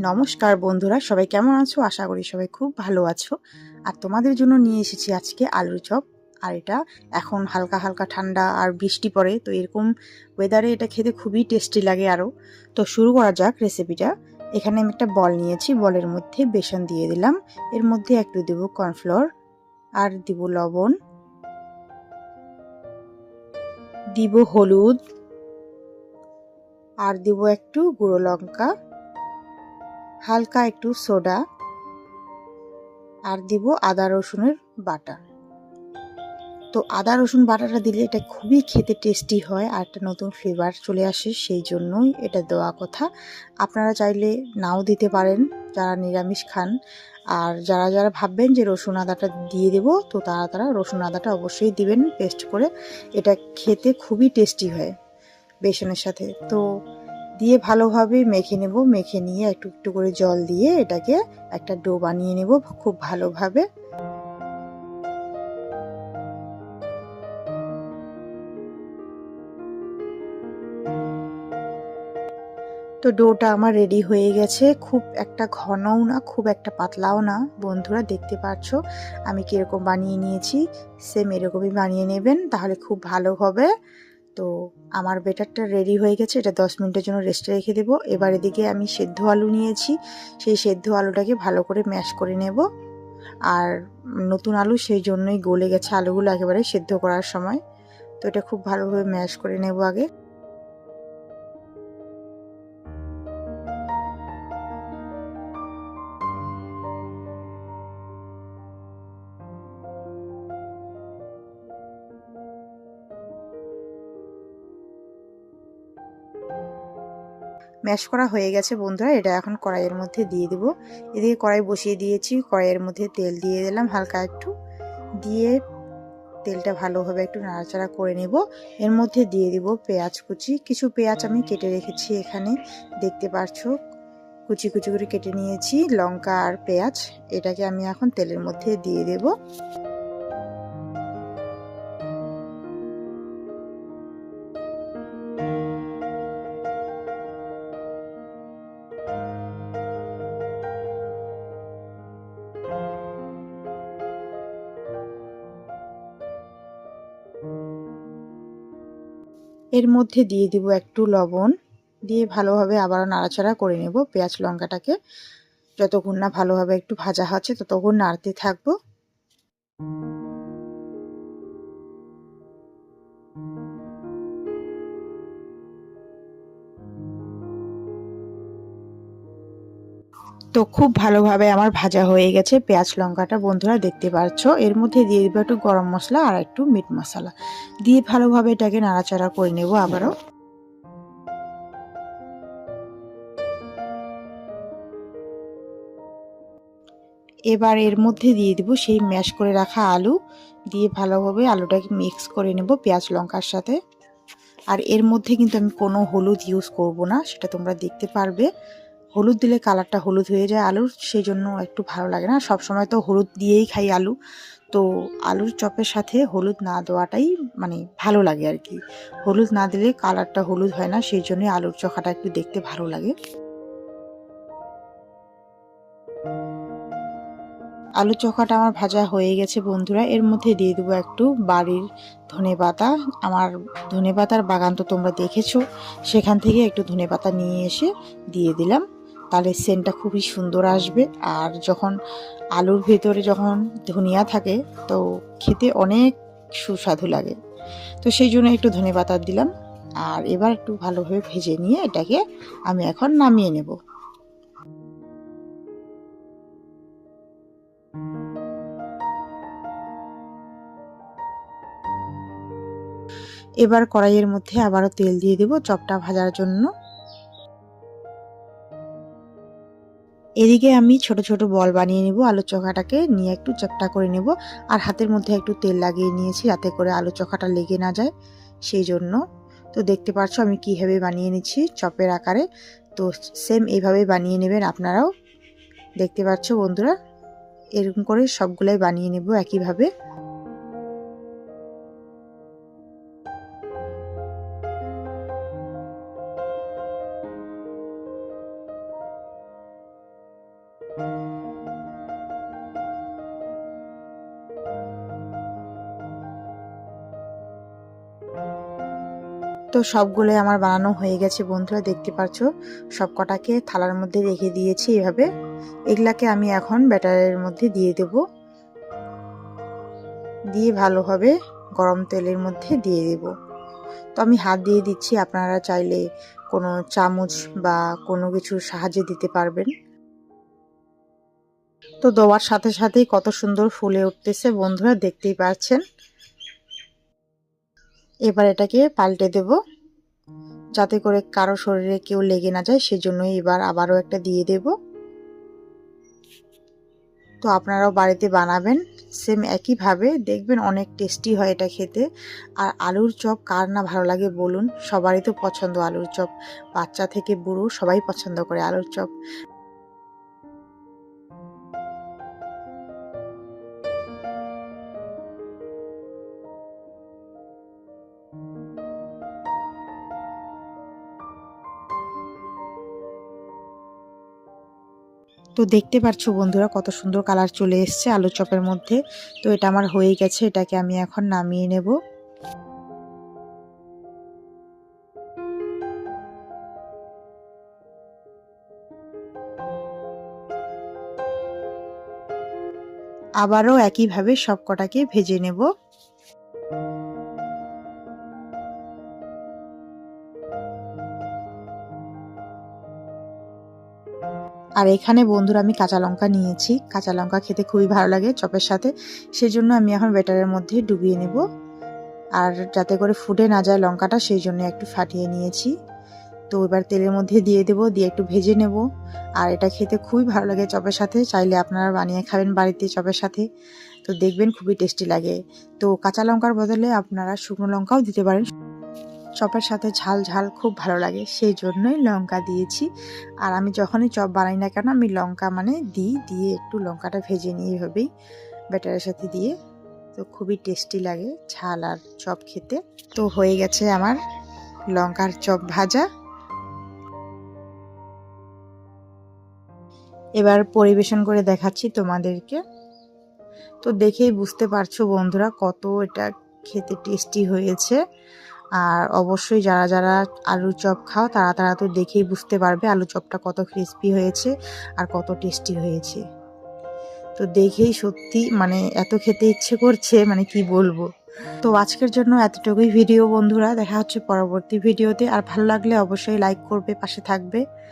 নমস্কার বন্ধুরা, সবাই কেমন আছো? আশা করি সবাই খুব ভালো আছো। আর তোমাদের জন্য নিয়ে এসেছি আজকে আলুর চপ। আর এটা এখন হালকা হালকা ঠান্ডা আর বৃষ্টি পড়ে, তো এরকম ওয়েদারে এটা খেতে খুবই টেস্টি লাগে আরও। তো শুরু করা যাক রেসিপিটা। এখানে আমি একটা বল নিয়েছি, বলের মধ্যে বেসন দিয়ে দিলাম, এর মধ্যে একটু দেবো কর্নফ্লোর, আর দিব লবণ, দিব হলুদ, আর দিব একটু গুঁড়ো লঙ্কা, হালকা একটু সোডা, আর দিব আদা রসুনের বাটা। তো আদা রসুন বাটাটা দিলে এটা খুবই খেতে টেস্টি হয় আর একটা নতুন ফ্লেভার চলে আসে, সেই জন্যই এটা দেওয়া কথা। আপনারা চাইলে নাও দিতে পারেন যারা নিরামিষ খান। আর যারা যারা ভাববেন যে রসুন আদাটা দিয়ে দেব, তো তারা রসুন আদাটা অবশ্যই দিবেন পেস্ট করে। এটা খেতে খুবই টেস্টি হয় বেসনের সাথে। তো দিয়ে ভালোভাবে মেখে নেব, মেখে নিয়ে একটু একটু করে জল দিয়ে এটাকে একটা ডো বানিয়ে নেব খুব ভালোভাবে। তো ডোটা আমার রেডি হয়ে গেছে, খুব একটা ঘনও না খুব একটা পাতলাও না। বন্ধুরা দেখতে পাচ্ছ আমি কীরকম বানিয়ে নিয়েছি, সেম এরকমই বানিয়ে নেবেন, তাহলে খুব ভালো হবে। তো আমার বেটারটা রেডি হয়ে গেছে, এটা 10 মিনিটের জন্য রেস্টে রেখে দেবো। এবার এদিকে আমি সেদ্ধ আলু নিয়েছি, সেই সেদ্ধ আলুটাকে ভালো করে ম্যাশ করে নেব। আর নতুন আলু, সেই জন্যই গলে গেছে আলুগুলো একেবারে সেদ্ধ করার সময়। তো এটা খুব ভালোভাবে ম্যাশ করে নেব আগে। ম্যাশ করা হয়ে গেছে বন্ধুরা, এটা এখন কড়াইয়ের মধ্যে দিয়ে দেব। এদিকে কড়াই বসিয়ে দিয়েছি, কড়াইয়ের মধ্যে তেল দিয়ে দিলাম হালকা একটু, দিয়ে তেলটা ভালোভাবে একটু নাড়াচাড়া করে নেব। এর মধ্যে দিয়ে দিব পেঁয়াজ কুচি, কিছু পেঁয়াজ আমি কেটে রেখেছি এখানে দেখতে পাচ্ছ, কুচি কুচি করে কেটে নিয়েছি। লঙ্কা আর পেঁয়াজ, এটাকে আমি এখন তেলের মধ্যে দিয়ে দেব। এর মধ্যে দিয়ে দিব একটু লবণ, দিয়ে ভালোভাবে আবারও নাড়াচাড়া করে নেব পেঁয়াজ লঙ্কাটাকে। যতক্ষণ না ভালোভাবে একটু ভাজা হচ্ছে ততক্ষণ নাড়তে থাকবো। তো খুব ভালোভাবে আমার ভাজা হয়ে গেছে পেঁয়াজ লঙ্কাটা বন্ধুরা দেখতে পাচ্ছ। এর মধ্যে দিয়ে দেবো একটু গরম মশলা আর একটু মিট মশলা, দিয়ে ভালোভাবে এটাকে নাড়াচাড়া করে নেব আবারও। এবার এর মধ্যে দিয়ে দিব সেই ম্যাশ করে রাখা আলু, দিয়ে ভালোভাবে আলুটাকে মিক্স করে নেব পেঁয়াজ লঙ্কার সাথে। আর এর মধ্যে কিন্তু আমি কোনো হলুদ ইউজ করব না, সেটা তোমরা দেখতে পারবে। হলুদ দিলে কালারটা হলুদ হয়ে যায় আলুর, সেই জন্য একটু ভালো লাগে না। সব সময় তো হলুদ দিয়েই খাই আলু, তো আলুর চপের সাথে হলুদ না দেওয়াটাই মানে ভালো লাগে আর কি। হলুদ না দিলে কালারটা হলুদ হয় না, সেই জন্যই আলুর চোখাটা একটু দেখতে ভালো লাগে। আলু চোখাটা আমার ভাজা হয়ে গেছে বন্ধুরা, এর মধ্যে দিয়ে দেবো একটু বাড়ির ধনেপাতা। আমার ধনেপাতার বাগান তো তোমরা দেখেছো, সেখান থেকে একটু ধনেপাতা নিয়ে এসে দিয়ে দিলাম, তাহলে সেন্টটা খুবই সুন্দর আসবে। আর যখন আলুর ভেতরে যখন ধনিয়া থাকে তো খেতে অনেক সুস্বাদু লাগে, তো সেই জন্য একটু ধনেপাতা দিলাম। আর এবার একটু ভালোভাবে ভেজে নিয়ে এটাকে আমি এখন নামিয়ে নেব। এবার কড়াইয়ের মধ্যে আবারও তেল দিয়ে দেব চপটা ভাজার জন্য। এদিকে আমি ছোট ছোট বল বানিয়ে নেব, আলু চোখাটাকে নিয়ে একটু চ্যাপ্টা করে নেব। আর হাতের মধ্যে একটু তেল লাগিয়ে নিয়েছি যাতে করে আলু চোখাটা লেগে না যায়, সেই জন্য। তো দেখতে পাচ্ছ আমি কীভাবে বানিয়ে নিচ্ছি চপের আকারে, তো সেম এইভাবে বানিয়ে নেবেন আপনারাও। দেখতে পাচ্ছ বন্ধুরা, এরকম করে সবগুলাই বানিয়ে নেব একইভাবে। তো সবগুলোই আমার বানানো হয়ে গেছে বন্ধুরা, দেখতে পাচ্ছ সব কটাকে থালার মধ্যে রেখে দিয়েছি এভাবে। এগুলাকে আমি এখন ব্যাটারের মধ্যে দিয়ে দেব, দিয়ে ভালোভাবে গরম তেলের মধ্যে দিয়ে দেব। তো আমি হাত দিয়ে দিচ্ছি, আপনারা চাইলে কোনো চামচ বা কোনো কিছুর সাহায্যে দিতে পারবেন। তো দেওয়ার সাথে সাথেই কত সুন্দর ফুলে উঠতেছে বন্ধুরা, দেখতেই পাচ্ছেন। এবার এটাকে পাল্টে দেব যাতে করে কারো শরীরে কেউ লেগে না যায়, সেজন্য এবার আবারও একটা দিয়ে দেব। তো আপনারাও বাড়িতে বানাবেন সেম একইভাবে, দেখবেন অনেক টেস্টি হয় এটা খেতে। আর আলুর চপ কার না ভালো লাগে বলুন, সবারই তো পছন্দ আলুর চপ, বাচ্চা থেকে বুড়ো সবাই পছন্দ করে আলুর চপ। তো দেখতে পাচ্ছ বন্ধুরা কত সুন্দর কালার চলে এসছে আলুর চপের মধ্যে। তো এটা আমার হয়ে গেছে, এটাকে আমি এখন নামিয়ে নেব। আবারও একইভাবে সব কটাকে ভেজে নেব। আর এখানে বন্ধুরা আমি কাঁচা লঙ্কা নিয়েছি, কাঁচা লঙ্কা খেতে খুবই ভালো লাগে চপের সাথে, সেজন্য আমি এখন ব্যাটারের মধ্যে ডুবিয়ে নেব। আর যাতে করে ফুটে না যায় লঙ্কাটা, সেই জন্য একটু ফাটিয়ে নিয়েছি। তো এবার তেলের মধ্যে দিয়ে দেব, দিয়ে একটু ভেজে নেব। আর এটা খেতে খুবই ভালো লাগে চপের সাথে, চাইলে আপনারা বানিয়ে খাবেন বাড়িতে চপের সাথে। তো দেখবেন খুবই টেস্টি লাগে। তো কাঁচা লঙ্কার বদলে আপনারা শুকনো লঙ্কাও দিতে পারেন, চপের সাথে ঝাল ঝাল খুব ভালো লাগে, সেই জন্যই লঙ্কা দিয়েছি। আর আমি যখনই চপ বানাই না কেন আমি লঙ্কা দিয়ে একটু লঙ্কাটা ভেজে নিই এভাবেই ব্যাটারের সাথে দিয়ে। তো খুবই টেস্টি লাগে ঝাল আর চপ খেতে। তো হয়ে গেছে আমার লঙ্কার চপ ভাজা। এবার পরিবেশন করে দেখাচ্ছি তোমাদেরকে। তো দেখেই বুঝতে পারছো বন্ধুরা কত এটা খেতে টেস্টি হয়েছে। আর অবশ্যই যারা যারা আলুর চপ খাও তারা তো দেখেই বুঝতে পারবে আলু চপটা কত ক্রিস্পি হয়েছে আর কত টেস্টি হয়েছে। তো দেখেই সত্যি মানে এত খেতে ইচ্ছে করছে, মানে কি বলবো। তো আজকের জন্য এতটুকুই ভিডিও বন্ধুরা, দেখা হচ্ছে পরবর্তী ভিডিওতে। আর ভালো লাগলে অবশ্যই লাইক করবে, পাশে থাকবে।